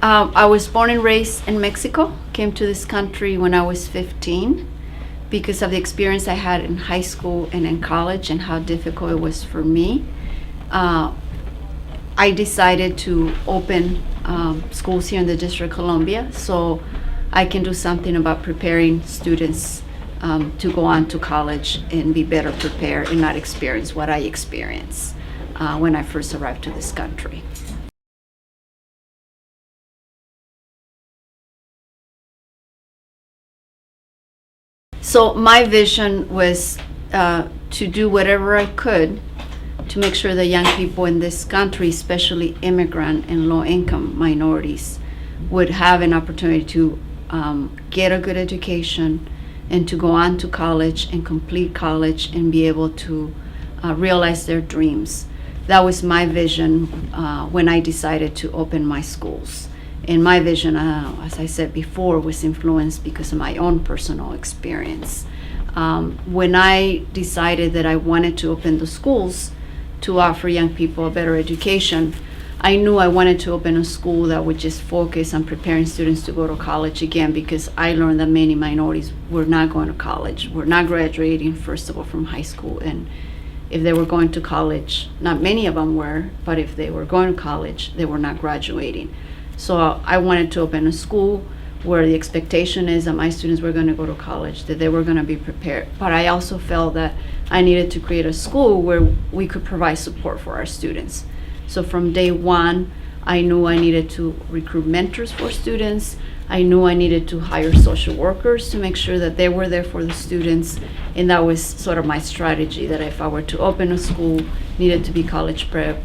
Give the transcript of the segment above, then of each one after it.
I was born and raised in Mexico, came to this country when I was 15 because of the experience I had in high school and in college and how difficult it was for me. I decided to open schools here in the District of Columbia so I can do something about preparing students to go on to college and be better prepared and not experience what I experienced when I first arrived to this country. So my vision was to do whatever I could to make sure that young people in this country, especially immigrant and low-income minorities, would have an opportunity to get a good education and to go on to college and complete college and be able to realize their dreams. That was my vision when I decided to open my schools. And my vision, as I said before, was influenced because of my own personal experience. When I decided that I wanted to open the schools to offer young people a better education, I knew I wanted to open a school that would just focus on preparing students to go to college again, because I learned that many minorities were not going to college, were not graduating, first of all, from high school. And if they were going to college, not many of them were, but if they were going to college, they were not graduating. So I wanted to open a school where the expectation is that my students were going to go to college, that they were going to be prepared. But I also felt that I needed to create a school where we could provide support for our students. So from day one, I knew I needed to recruit mentors for students. I knew I needed to hire social workers to make sure that they were there for the students. And that was sort of my strategy, that if I were to open a school, needed to be college prep,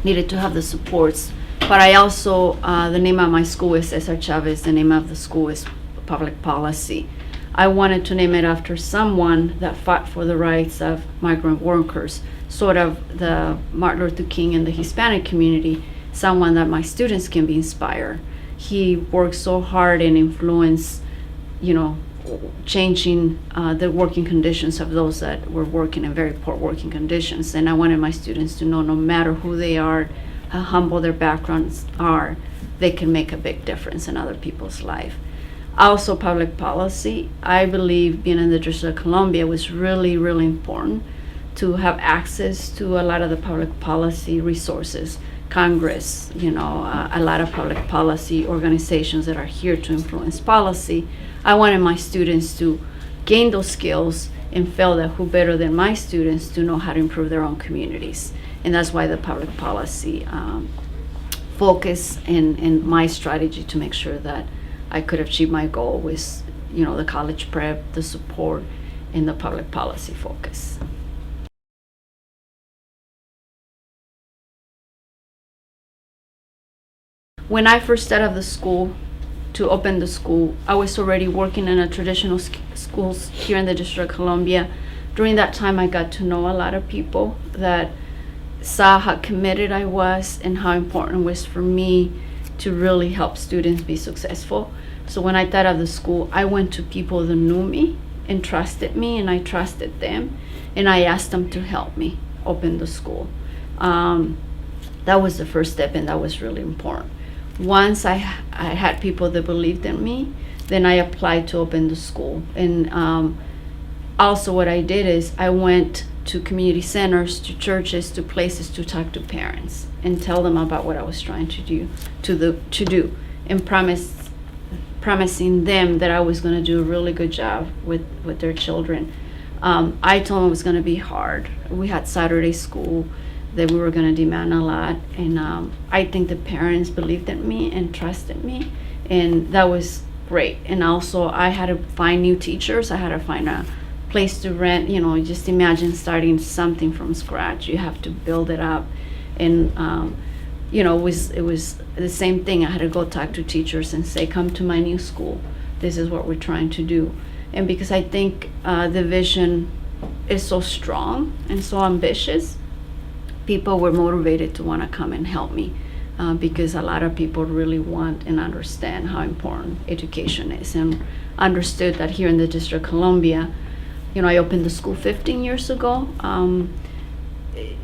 needed to have the supports. But I also, the name of my school is Cesar Chavez. The name of the school is Public Policy. I wanted to name it after someone that fought for the rights of migrant workers, sort of the Martin Luther King in the Hispanic community, someone that my students can be inspired. He worked so hard and influenced, changing the working conditions of those that were working in very poor working conditions. And I wanted my students to know, no matter who they are, how humble their backgrounds are, they can make a big difference in other people's life. Also, public policy. I believe being in the District of Columbia was really, really important to have access to a lot of the public policy resources. Congress, a lot of public policy organizations that are here to influence policy. I wanted my students to gain those skills and feel that who better than my students to know how to improve their own communities. And that's why the public policy focus and my strategy to make sure that I could achieve my goal was, the college prep, the support, and the public policy focus. When I first started the school, to open the school, I was already working in a traditional schools here in the District of Columbia. During that time, I got to know a lot of people that saw how committed I was and how important it was for me to really help students be successful. So when I thought of the school, I went to people that knew me and trusted me, and I trusted them, and I asked them to help me open the school. That was the first step, and that was really important. Once I had people that believed in me, then I applied to open the school. And also what I did is I went to community centers, to churches, to places to talk to parents and tell them about what I was trying to do, and promising them that I was going to do a really good job with their children. I told them it was going to be hard. We had Saturday school, that we were going to demand a lot, and I think the parents believed in me and trusted me, and that was great. And also I had to find new teachers. I had to find a place to rent. Just imagine starting something from scratch. You have to build it up, and it was the same thing. I had to go talk to teachers and say, come to my new school, this is what we're trying to do. And because I think the vision is so strong and so ambitious, people were motivated to want to come and help me, because a lot of people really want and understand how important education is, and understood that here in the District of Columbia, I opened the school 15 years ago,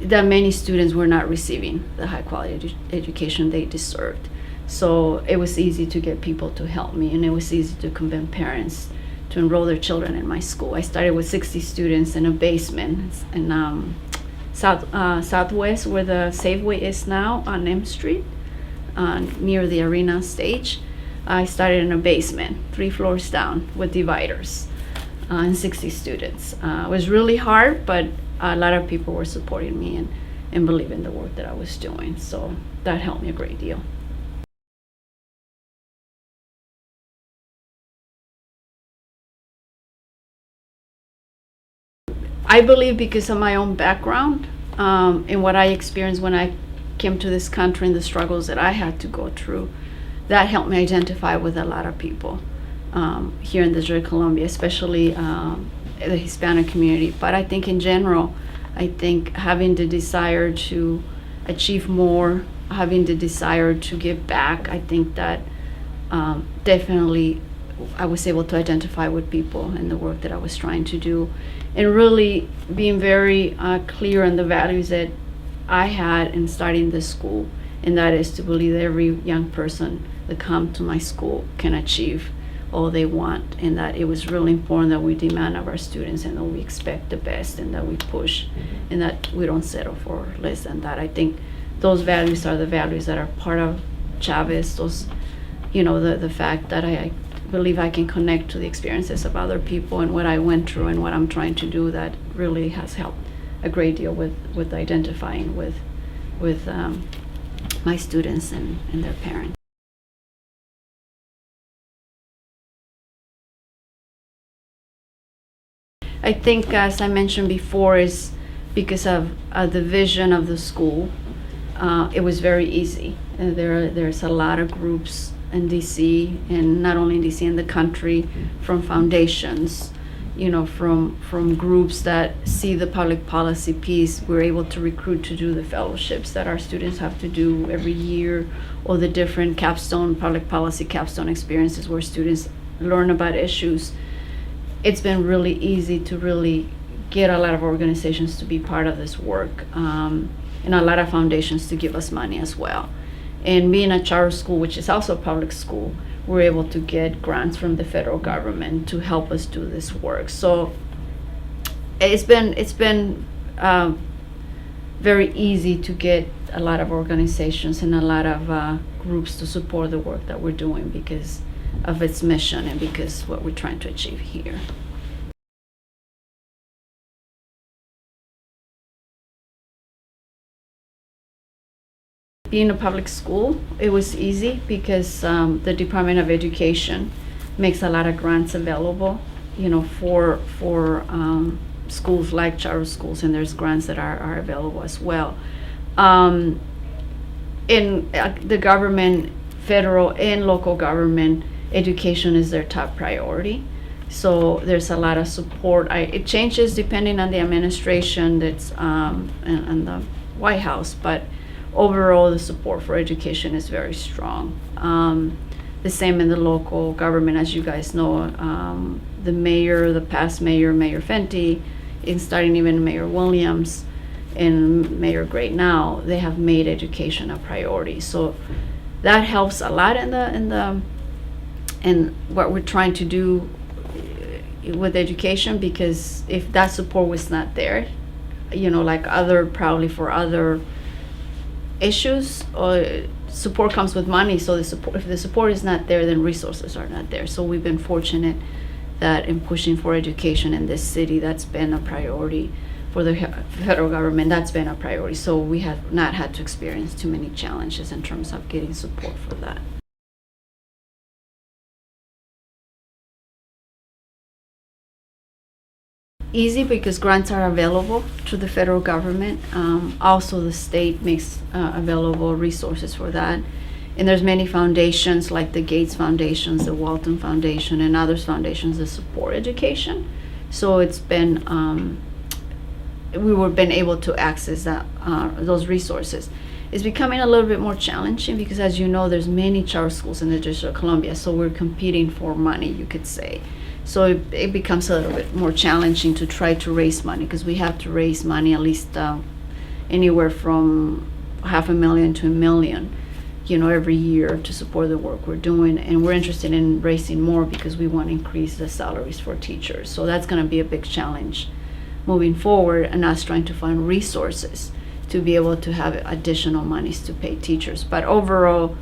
that many students were not receiving the high quality education they deserved. So it was easy to get people to help me, and it was easy to convince parents to enroll their children in my school. I started with 60 students in a basement in Southwest, where the Safeway is now on M Street, near the arena stage. I started in a basement, 3 floors down, with dividers, and 60 students. It was really hard, but a lot of people were supporting me and believing the work that I was doing. So that helped me a great deal. I believe because of my own background, and what I experienced when I came to this country and the struggles that I had to go through, that helped me identify with a lot of people here in the District of Columbia, especially the Hispanic community. But I think in general, I think having the desire to achieve more, having the desire to give back, I think that definitely I was able to identify with people and the work that I was trying to do, and really being very clear on the values that I had in starting this school, and that is to believe that every young person that come to my school can achieve all they want, and that it was really important that we demand of our students and that we expect the best and that we push and that we don't settle for less than that. I think those values are the values that are part of Chavez. Those, the fact that I believe I can connect to the experiences of other people and what I went through and what I'm trying to do, that really has helped a great deal with identifying with my students and their parents. I think, as I mentioned before, is because of the vision of the school. It was very easy. There's a lot of groups in DC, and not only in DC, in the country, from foundations, from groups that see the public policy piece. We're able to recruit to do the fellowships that our students have to do every year, or the different public policy capstone experiences where students learn about issues. It's been really easy to really get a lot of organizations to be part of this work, and a lot of foundations to give us money as well. And being a charter school, which is also a public school, we're able to get grants from the federal government to help us do this work. So it's been very easy to get a lot of organizations and a lot of groups to support the work that we're doing because of its mission and because what we're trying to achieve here. Being a public school, it was easy because the Department of Education makes a lot of grants available, for schools like charter schools, and there's grants that are available as well. In the government, federal and local government, education is their top priority. So there's a lot of support. It changes depending on the administration that's and the White House, but overall the support for education is very strong. The same in the local government, as you guys know. The mayor, the past mayor, Mayor Fenty, and starting even Mayor Williams and Mayor Gray now, they have made education a priority. So that helps a lot in what we're trying to do with education, because if that support was not there, like probably for other issues, or support comes with money. So if the support is not there, then resources are not there. So we've been fortunate that in pushing for education in this city, that's been a priority for the federal government. That's been a priority. So we have not had to experience too many challenges in terms of getting support for that. Easy because grants are available to the federal government. Also, the state makes available resources for that. And there's many foundations like the Gates Foundations, the Walton Foundation, and others foundations that support education. So it's been, been able to access those resources. It's becoming a little bit more challenging because, as you know, there's many charter schools in the District of Columbia. So we're competing for money, you could say. So it becomes a little bit more challenging to try to raise money, because we have to raise money at least anywhere from $500,000 to $1 million every year to support the work we're doing. And we're interested in raising more because we want to increase the salaries for teachers. So that's going to be a big challenge moving forward, and us trying to find resources to be able to have additional monies to pay teachers. But overall,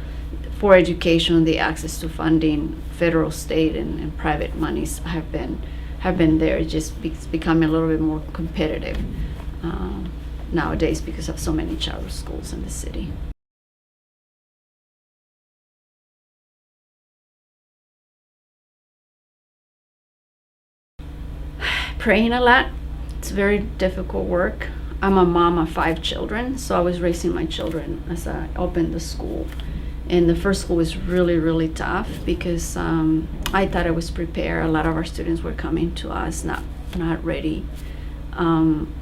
for education, the access to funding, federal, state, and private monies have been there. It's just it's becoming a little bit more competitive nowadays because of so many charter schools in the city. Praying a lot. It's very difficult work. I'm a mom of 5 children, so I was raising my children as I opened the school. And the first school was really, really tough because I thought I was prepared. A lot of our students were coming to us not ready,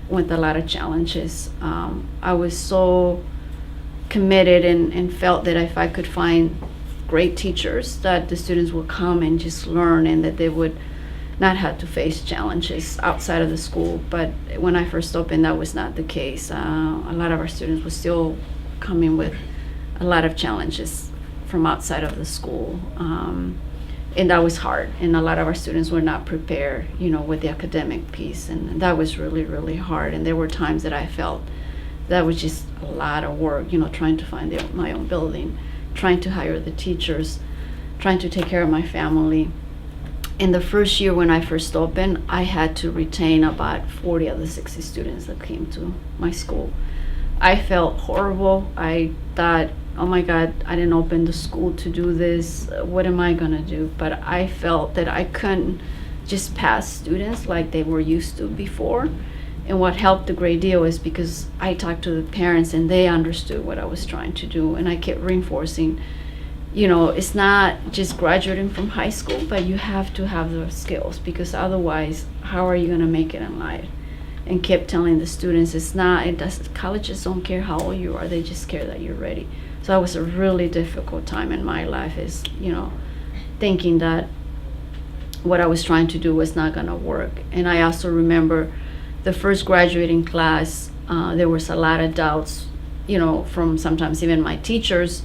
with a lot of challenges. I was so committed and felt that if I could find great teachers, that the students would come and just learn, and that they would not have to face challenges outside of the school. But when I first opened, that was not the case. A lot of our students were still coming with a lot of challenges from outside of the school, and that was hard. And a lot of our students were not prepared, with the academic piece, and that was really, really hard. And there were times that I felt that was just a lot of work, trying to find my own building, trying to hire the teachers, trying to take care of my family. In the first year when I first opened, I had to retain about 40 of the 60 students that came to my school. I felt horrible. I thought, oh my God, I didn't open the school to do this. What am I gonna do? But I felt that I couldn't just pass students like they were used to before. And what helped a great deal is because I talked to the parents and they understood what I was trying to do. And I kept reinforcing, it's not just graduating from high school, but you have to have the skills, because otherwise, how are you going to make it in life? And kept telling the students, colleges don't care how old you are, they just care that you're ready. So that was a really difficult time in my life, is, thinking that what I was trying to do was not going to work. And I also remember the first graduating class, there was a lot of doubts, from sometimes even my teachers.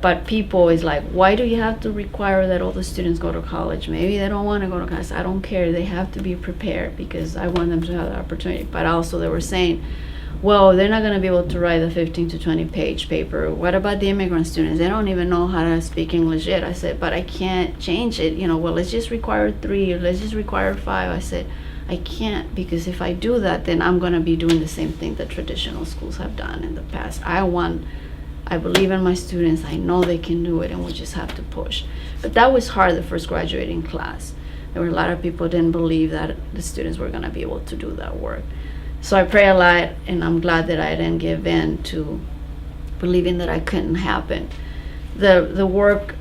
But people is like, why do you have to require that all the students go to college? Maybe they don't want to go to college. I don't care. They have to be prepared because I want them to have the opportunity. But also they were saying, well, they're not going to be able to write a 15 to 20 page paper. What about the immigrant students? They don't even know how to speak English yet. I said, but I can't change it. Well, let's just require 3 or let's just require 5. I said, I can't, because if I do that, then I'm going to be doing the same thing that traditional schools have done in the past. I believe in my students. I know they can do it, and we just have to push. But that was hard, the first graduating class. There were a lot of people who didn't believe that the students were going to be able to do that work. So I pray a lot, and I'm glad that I didn't give in to believing that I couldn't happen. The work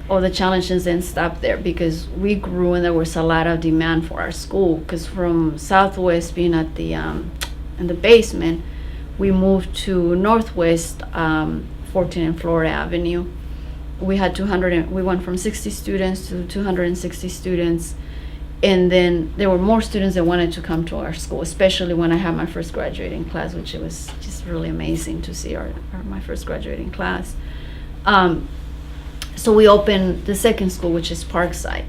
or the challenges didn't stop there, because we grew and there was a lot of demand for our school. Because from Southwest being at the in the basement, we moved to Northwest, 14 and Florida Avenue. We went from 60 students to 260 students. And then there were more students that wanted to come to our school, especially when I had my first graduating class, which it was just really amazing to see my first graduating class. So we opened the second school, which is Parkside,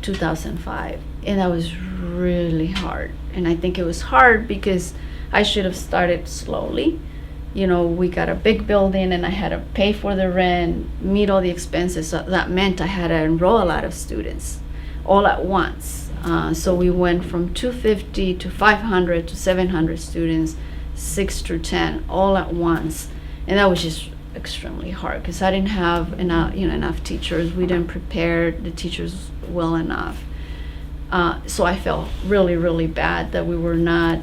2005. And that was really hard. And I think it was hard because I should have started slowly. We got a big building and I had to pay for the rent, meet all the expenses. So that meant I had to enroll a lot of students all at once. So we went from 250 to 500 to 700 students, 6 through 10, all at once. And that was just extremely hard because I didn't have enough teachers. We didn't prepare the teachers well enough. So I felt really, really bad that we were not,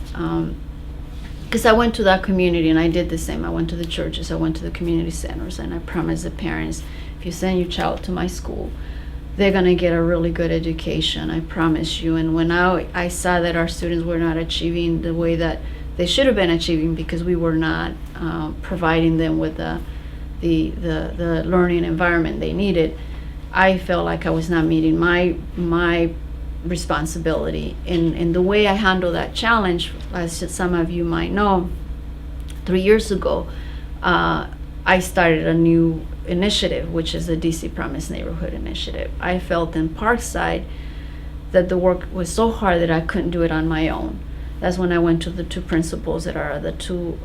because I went to that community and I did the same. I went to the churches, I went to the community centers, and I promised the parents, if you send your child to my school, they're going to get a really good education, I promise you. And when I saw that our students were not achieving the way that they should have been achieving, because we were not providing them with the learning environment they needed, I felt like I was not meeting my responsibility. And the way I handled that challenge, as some of you might know, 3 years ago, I started a new initiative, which is the DC Promise Neighborhood Initiative. I felt in Parkside that the work was so hard that I couldn't do it on my own. That's when I went to the two principals that are the two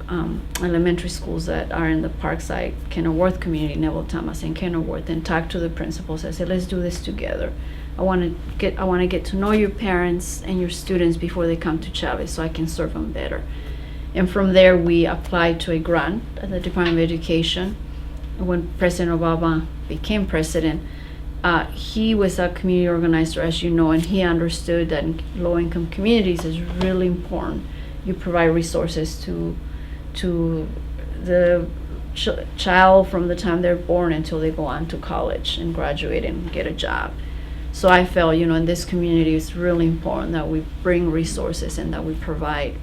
elementary schools that are in the Parkside Kenilworth community, Neville Thomas and Kenilworth, and talked to the principals. I said, let's do this together. I want to get to know your parents and your students before they come to Chavez, so I can serve them better. And from there, we applied to a grant at the Department of Education. When President Obama became president, he was a community organizer, as you know, and he understood that in low-income communities is really important. You provide resources to the child from the time they're born until they go on to college and graduate and get a job. So I felt, in this community, it's really important that we bring resources and that we provide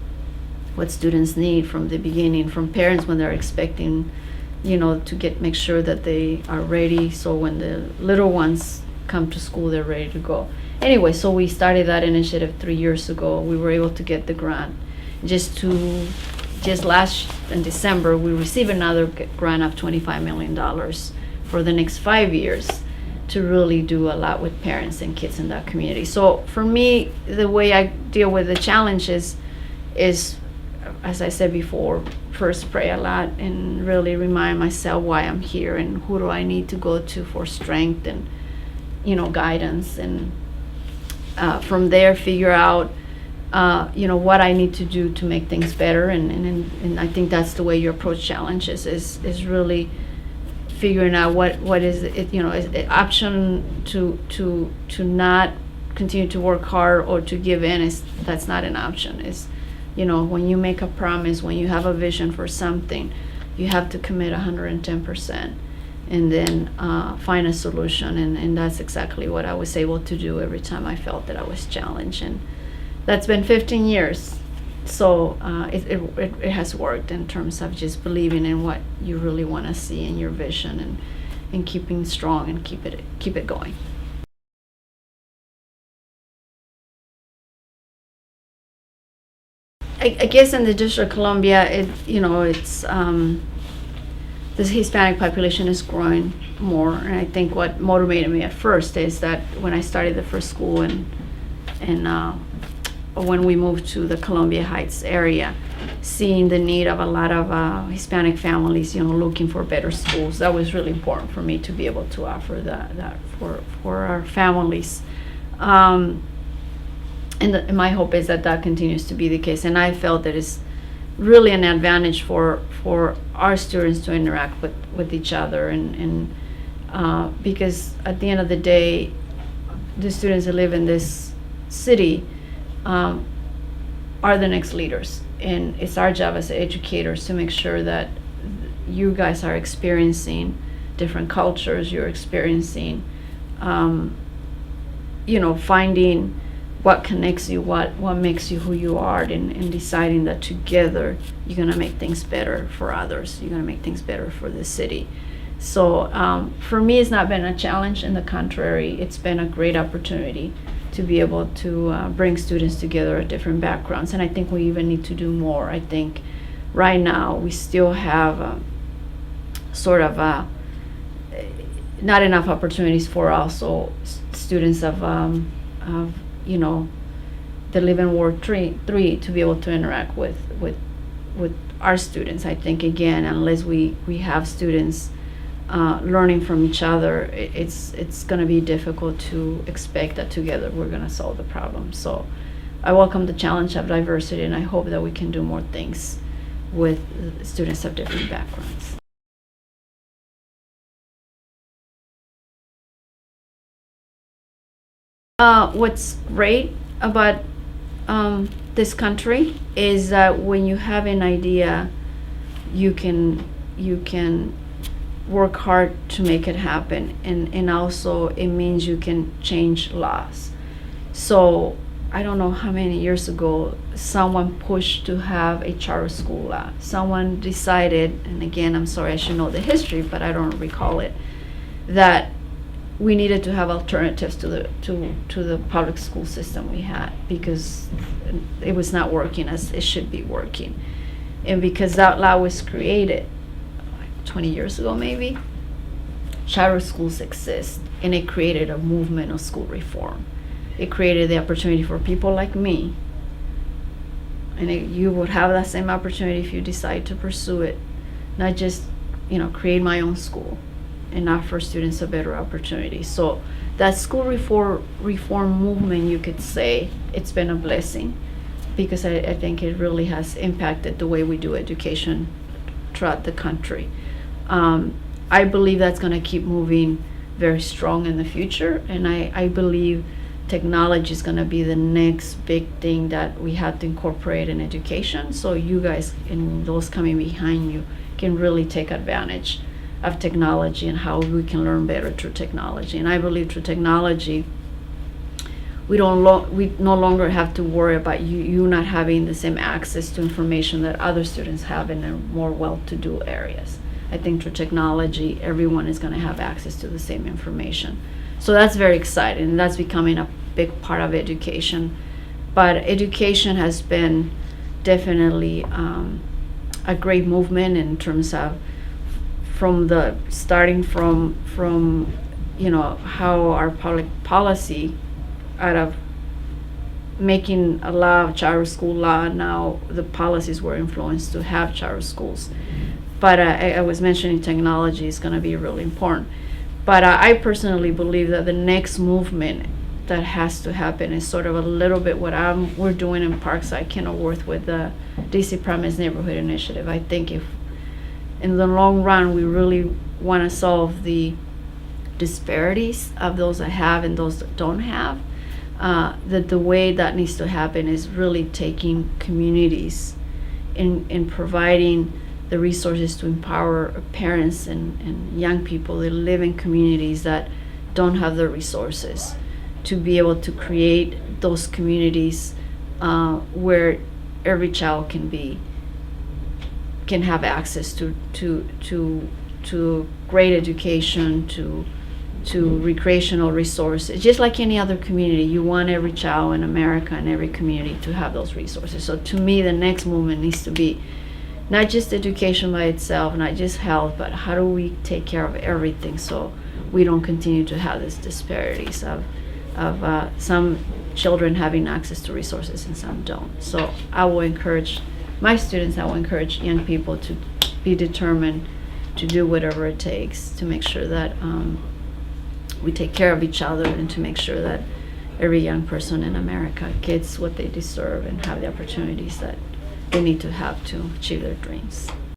what students need from the beginning, from parents when they're expecting, to make sure that they are ready, so when the little ones come to school, they're ready to go. Anyway, so we started that initiative 3 years ago. We were able to get the grant. Just last in December, we received another grant of $25 million for the next 5 years to really do a lot with parents and kids in that community. So for me, the way I deal with the challenges is, as I said before, first pray a lot and really remind myself why I'm here and who do I need to go to for strength and guidance, and from there figure out what I need to do to make things better, and I think that's the way you approach challenges is really figuring out what is it, is the option to not continue to work hard or to give in. That's not an option. Is when you make a promise, when you have a vision for something, you have to commit 110% and then find a solution. And that's exactly what I was able to do every time I felt that I was challenged. And that's been 15 years. So it has worked in terms of just believing in what you really want to see in your vision and keeping strong and keep it going. I guess in the District of Columbia, it's this Hispanic population is growing more, and I think what motivated me at first is that when I started the first school and when we moved to the Columbia Heights area, seeing the need of a lot of Hispanic families, looking for better schools, that was really important for me to be able to offer that for our families. And my hope is that continues to be the case. And I felt that it's really an advantage for our students to interact with each other, and because at the end of the day, the students that live in this city are the next leaders. And it's our job as educators to make sure that you guys are experiencing different cultures, you're experiencing, finding what connects you, what makes you who you are, and deciding that together you're going to make things better for others, you're going to make things better for the city. So for me, it's not been a challenge. In the contrary, it's been a great opportunity to be able to bring students together of different backgrounds, and I think we even need to do more. I think right now we still have not enough opportunities for also students of that live in Ward 3 to be able to interact with our students. I think, again, unless we have students learning from each other, it's going to be difficult to expect that together we're going to solve the problem. So I welcome the challenge of diversity, and I hope that we can do more things with students of different backgrounds. What's great about this country is that when you have an idea, you can work hard to make it happen, and also it means you can change laws. So I don't know how many years ago someone pushed to have a charter school law. Someone decided, and again, I'm sorry, I should know the history, but I don't recall it, that we needed to have alternatives to the public school system we had, because it was not working as it should be working. And because that law was created 20 years ago maybe, charter schools exist, and it created a movement of school reform. It created the opportunity for people like me, and you would have that same opportunity if you decide to pursue it, not just create my own school and offer students a better opportunity. So that school reform movement, you could say it's been a blessing, because I think it really has impacted the way we do education throughout the country. I believe that's going to keep moving very strong in the future, and I believe technology is going to be the next big thing that we have to incorporate in education, so you guys and those coming behind you can really take advantage of technology and how we can learn better through technology. And I believe through technology, we no longer have to worry about you not having the same access to information that other students have in their more well-to-do areas. I think through technology, everyone is going to have access to the same information. So that's very exciting, and that's becoming a big part of education. But education has been definitely a great movement in terms of starting from how our public policy, out of making a law of charter school law, now the policies were influenced to have charter schools. But I was mentioning technology is going to be really important. But I personally believe that the next movement that has to happen is sort of a little bit what we're doing in Parkside, Kenilworth, with the DC Promise Neighborhood Initiative. I think if in the long run we really want to solve the disparities of those that have and those that don't have, that the way that needs to happen is really taking communities and providing the resources to empower parents and young people that live in communities that don't have the resources, to be able to create those communities where every child can have access to great education, to recreational resources. Just like any other community, you want every child in America and every community to have those resources. So to me, the next movement needs to be not just education by itself, not just health, but how do we take care of everything so we don't continue to have these disparities of some children having access to resources and some don't. So I will encourage my students, I will encourage young people to be determined to do whatever it takes to make sure that we take care of each other, and to make sure that every young person in America gets what they deserve and have the opportunities that they need to have to achieve their dreams.